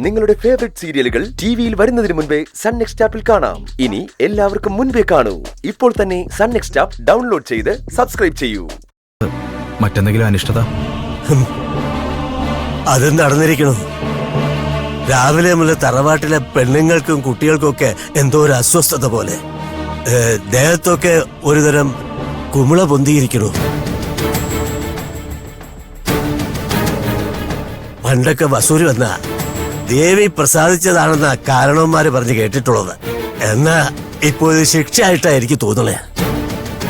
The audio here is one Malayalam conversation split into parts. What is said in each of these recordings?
നിങ്ങളുടെ ഫേവറേറ്റ് സീരിയലുകൾ ടിവിയിൽ വരുന്നതിന് മുൻപേ സൺ നെക്സ്റ്റ് ആപ്പിൽ കാണാം. ഇനി എല്ലാവർക്കും മുൻപേ കാണൂ. ഇപ്പോൾ തന്നെ സൺ നെക്സ്റ്റ് ആപ്പ് ഡൗൺലോഡ് ചെയ്ത് സബ്സ്ക്രൈബ് ചെയ്യൂ. മറ്റെന്തെങ്കിലും അനിഷ്ടത അത് നടന്നിരിക്കണം. രാവിലെ മുതൽ തറവാട്ടിലെ പെണ്ണുങ്ങൾക്കും കുട്ടികൾക്കും ഒക്കെ എന്തോ ഒരു അസ്വസ്ഥത പോലെ, ദേഹത്തൊക്കെ ഒരുതരം കുമിള പൊന്തിയിരിക്കണു. പണ്ടൊക്കെ വസൂരി വന്ന ദേവി പ്രസാദിച്ചതാണെന്ന കാരണവന്മാര് പറഞ്ഞ് കേട്ടിട്ടുള്ളത്. എന്നാ ഇപ്പോ ഇത് ശിക്ഷയായിട്ടാ എനിക്ക് തോന്നണേ.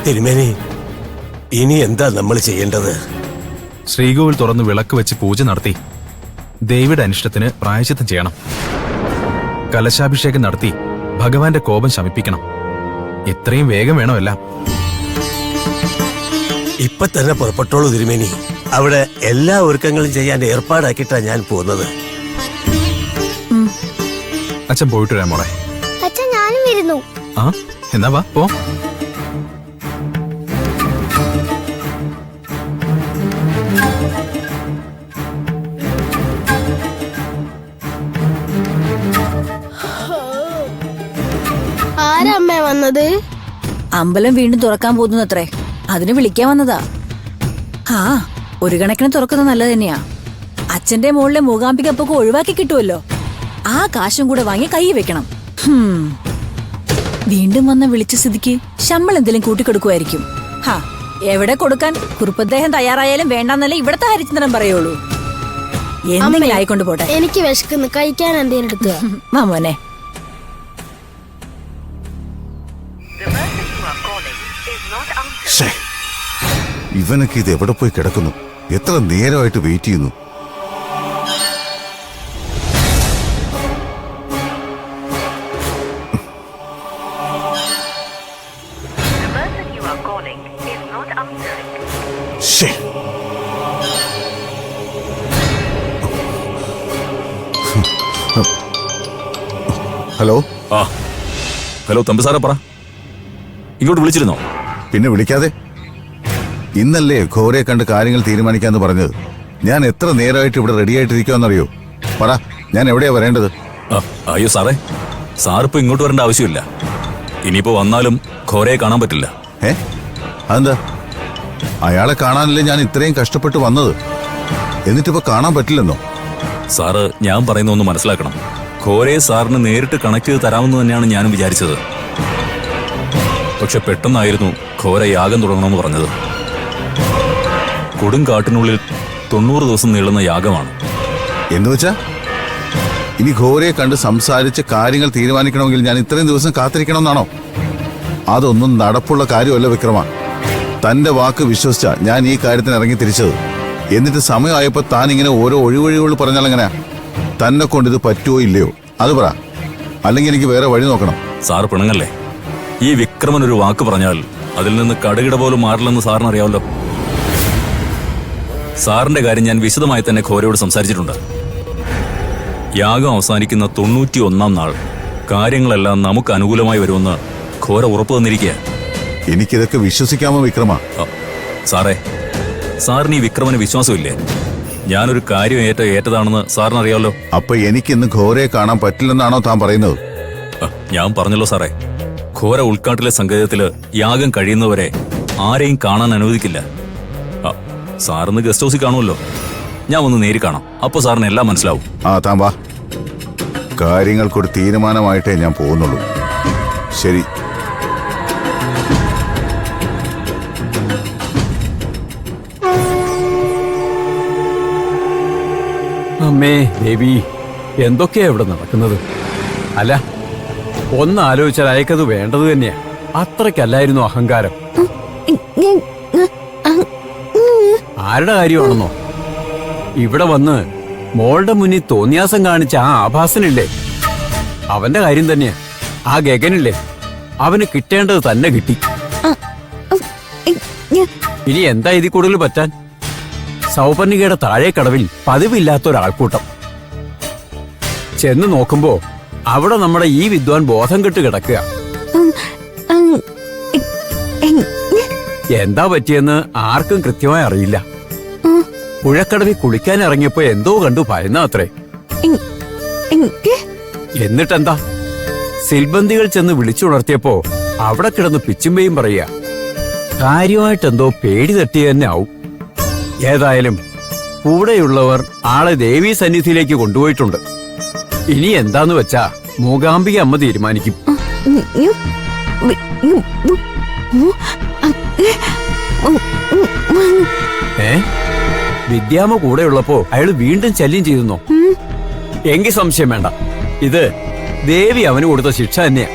തിരുമേനി, ഇനി എന്താ നമ്മൾ ചെയ്യേണ്ടത്? ശ്രീകോവിൽ തുറന്ന് വിളക്ക് വെച്ച് പൂജ നടത്തി ദേവിയുടെ അനിഷ്ടത്തിന് പ്രായശ്ചിത്തം ചെയ്യണം. കലശാഭിഷേകം നടത്തി ഭഗവാന്റെ കോപം ശമിപ്പിക്കണം. എത്രയും വേഗം വേണമല്ല. ഇപ്പൊ തന്നെ പുറപ്പെട്ടോളൂ തിരുമേനി. അവിടെ എല്ലാ ഒരുക്കങ്ങളും ചെയ്യാൻ ഏർപ്പാടാക്കിയിട്ടാ ഞാൻ പോകുന്നത്. അച്ഛൻ പോയിട്ട് വരാം മോളെ. അച്ഛൻ ഞാനും വരുന്നു. ആ എന്നാ വാ പോ. ആരമ്മേ വന്നത്? അമ്പലം വീണ്ടും തുറക്കാൻ പോകുന്നത്രേ, അതിന് വിളിക്കാൻ വന്നതാ. ആ, ഒരു കണക്കിന് തുറക്കുന്നത് നല്ലത് തന്നെയാ. അച്ഛന്റെ മുകളിലെ മൂകാംബികപ്പൊക്കെ ഒഴിവാക്കി കിട്ടുമല്ലോ. ആ കാശും കൂടെ വാങ്ങി കൈ വെക്കണം. വീണ്ടും വന്ന വിളിച്ച സ്ഥിതിക്ക് ശമ്പളം എന്തെങ്കിലും കൂട്ടിക്കൊടുക്കുമായിരിക്കും. ഹാ, എവിടെ കൊടുക്കാൻ? കുറുപ്പദ്ദേഹം തയ്യാറായാലും വേണ്ടെന്നല്ലേ ഇവിടത്തെ ഹരിചന്ദ്രൻ പറയുള്ളൂ. എന്തെങ്കിലും ആയിക്കൊണ്ട് പോട്ടെ. എനിക്ക് വിശക്കുന്നു, കഴിക്കാൻ എന്തെങ്കിലും എടുക്കുക. മാമോനെ, ഇവനൊക്കെ ഇത് എവിടെ പോയി കിടക്കുന്നു? എത്ര നേരമായിട്ട് വെയിറ്റ് ചെയ്യുന്നു. ഹലോ. ഹലോ തമ്പുസാറെ, പറ. ഇങ്ങോട്ട് വിളിച്ചിരുന്നോ? പിന്നെ വിളിക്കാതെ. ഇന്നല്ലേ ഘോരയെ കണ്ട് കാര്യങ്ങൾ തീരുമാനിക്കാന്ന് പറഞ്ഞത്. ഞാൻ എത്ര നേരമായിട്ട് ഇവിടെ റെഡി ആയിട്ടിരിക്കുവാന്നറിയോ? പറ, ഞാൻ എവിടെയാ വരേണ്ടത്? അയ്യോ സാറേ, സാറിപ്പോ ഇങ്ങോട്ട് വരേണ്ട ആവശ്യമില്ല. ഇനിയിപ്പോ വന്നാലും ഘോരയെ കാണാൻ പറ്റില്ല. അതെന്താ? അയാളെ കാണാനല്ലേ ഞാൻ ഇത്രയും കഷ്ടപ്പെട്ട് വന്നത്. എന്നിട്ടിപ്പോ കാണാൻ പറ്റില്ലെന്നോ? സാറ് ഞാൻ പറയുന്ന ഒന്ന് മനസ്സിലാക്കണം. ഘോരയെ സാറിന് നേരിട്ട് കണക്ട് ചെയ്ത് തരാമെന്ന് തന്നെയാണ് ഞാനും വിചാരിച്ചത്. പക്ഷെ പെട്ടെന്നായിരുന്നു ഘോര യാഗം തുടങ്ങണമെന്ന് പറഞ്ഞത്. കൊടുങ്കാട്ടിനുള്ളിൽ 90 ദിവസം നീളുന്ന യാഗമാണ്. എന്നുവെച്ചാ ഇനി ഘോരയെ കണ്ട് സംസാരിച്ച് കാര്യങ്ങൾ തീരുമാനിക്കണമെങ്കിൽ ഞാൻ ഇത്രയും ദിവസം കാത്തിരിക്കണമെന്നാണോ? അതൊന്നും നടപ്പുള്ള കാര്യമല്ല വിക്രമ. തന്റെ വാക്ക് വിശ്വസിച്ച ഞാൻ ഈ കാര്യത്തിന് ഇറങ്ങി തിരിച്ചത്. എന്നിട്ട് സമയമായപ്പോ താൻ ഇങ്ങനെ ഓരോ ഒഴിവൊഴിവുകൾ പറഞ്ഞാലെങ്ങനെയാ? തന്നെ കൊണ്ട് ഇത് പറ്റുമോ ഇല്ലയോ അത് പറ. അല്ലെങ്കിൽ എനിക്ക് വേറെ വഴി നോക്കണം. സാറ് പിണങ്ങല്ലേ? ഈ വിക്രമൻ ഒരു വാക്ക് പറഞ്ഞാൽ അതിൽ നിന്ന് കടുകിട പോലും മാറില്ലെന്ന് സാറിന് അറിയാമല്ലോ. സാറിന്റെ കാര്യം ഞാൻ വിശദമായി തന്നെ ഘോരയോട് സംസാരിച്ചിട്ടുണ്ട്. യാഗം അവസാനിക്കുന്ന 91-ാം നാൾ കാര്യങ്ങളെല്ലാം നമുക്ക് അനുകൂലമായി വരുമെന്ന് ഘോര ഉറപ്പു തന്നിരിക്കുക. എനിക്കിതൊക്കെ വിശ്വസിക്കാമോ വിക്രമ? സാറേ, സാറിന് ഈ വിക്രമന് വിശ്വാസമില്ലേ? ഞാനൊരു കാര്യം ഏറ്റതാണെന്ന് സാറിന് അറിയാമല്ലോ. അപ്പൊ എനിക്കിന്ന് ഘോരയെ കാണാൻ പറ്റില്ലെന്നാണോ താൻ പറയുന്നത്? ഞാൻ പറഞ്ഞല്ലോ സാറേ, ഘോര ഉൾക്കാട്ടിലെ സങ്കേതത്തില് യാഗം കഴിയുന്നവരെ ആരെയും കാണാൻ അനുവദിക്കില്ല. സാറിന്ന് ഗസ്റ്റ് ഹൗസിൽ കാണുമല്ലോ. ഞാൻ ഒന്ന് നേരി കാണാം. അപ്പൊ സാറിന് എല്ലാം മനസ്സിലാവും. താൻ വാ. കാര്യങ്ങൾക്കൊരു തീരുമാനമായിട്ടേ ഞാൻ പോകുന്നുള്ളൂ. ശരി. അമ്മേ ദേവി, എന്തൊക്കെയാ ഇവിടെ നടക്കുന്നത്? അല്ല, ഒന്ന് ആലോചിച്ചാൽ അയക്കത് വേണ്ടത് തന്നെയാ. അത്രയ്ക്കല്ലായിരുന്നു അഹങ്കാരം. ആരുടെ കാര്യമാണെന്നോ? ഇവിടെ വന്ന് മോളുടെ മുന്നിൽ തോന്നിയാസം കാണിച്ച ആ ആഭാസനില്ലേ, അവന്റെ കാര്യം തന്നെയാ. ആ ഗഗനില്ലേ, അവന് കിട്ടേണ്ടത് തന്നെ കിട്ടി. ഇനി എന്താ ഇതിൽ കൂടുതൽ പറ്റാൻ? സൗപർണികയുടെ താഴെ കടവിൽ പതിവില്ലാത്തൊരാൾക്കൂട്ടം. ചെന്ന് നോക്കുമ്പോ അവിടെ നമ്മുടെ ഈ വിദ്വാൻ ബോധം കെട്ട് കിടക്കുക. എന്താ പറ്റിയെന്ന് ആർക്കും കൃത്യമായി അറിയില്ല. പുഴക്കടവിൽ കുളിക്കാൻ ഇറങ്ങിയപ്പോ എന്തോ കണ്ടു ഭയന്ന അത്രേ. എന്നിട്ടെന്താ സിൽബന്തികൾ ചെന്ന് വിളിച്ചുണർത്തിയപ്പോ അവിടെ കിടന്ന് പിച്ചുമ്പയും പറയാ. കാര്യമായിട്ടെന്തോ പേടി തട്ടിയ തന്നെ ആവും. ഏതായാലും കൂടെയുള്ളവർ ആളെ ദേവീ സന്നിധിയിലേക്ക് കൊണ്ടുപോയിട്ടുണ്ട്. ഇനി എന്താന്ന് വെച്ചാ മൂകാംബിക അമ്മ തീരുമാനിക്കും. വിദ്യാമ്മ കൂടെയുള്ളപ്പോ അയാള് വീണ്ടും ശല്യം ചെയ്തെന്നോ? എങ്കിൽ സംശയം വേണ്ട, ഇത് ദേവി അവന് കൊടുത്ത ശിക്ഷ തന്നെയാ.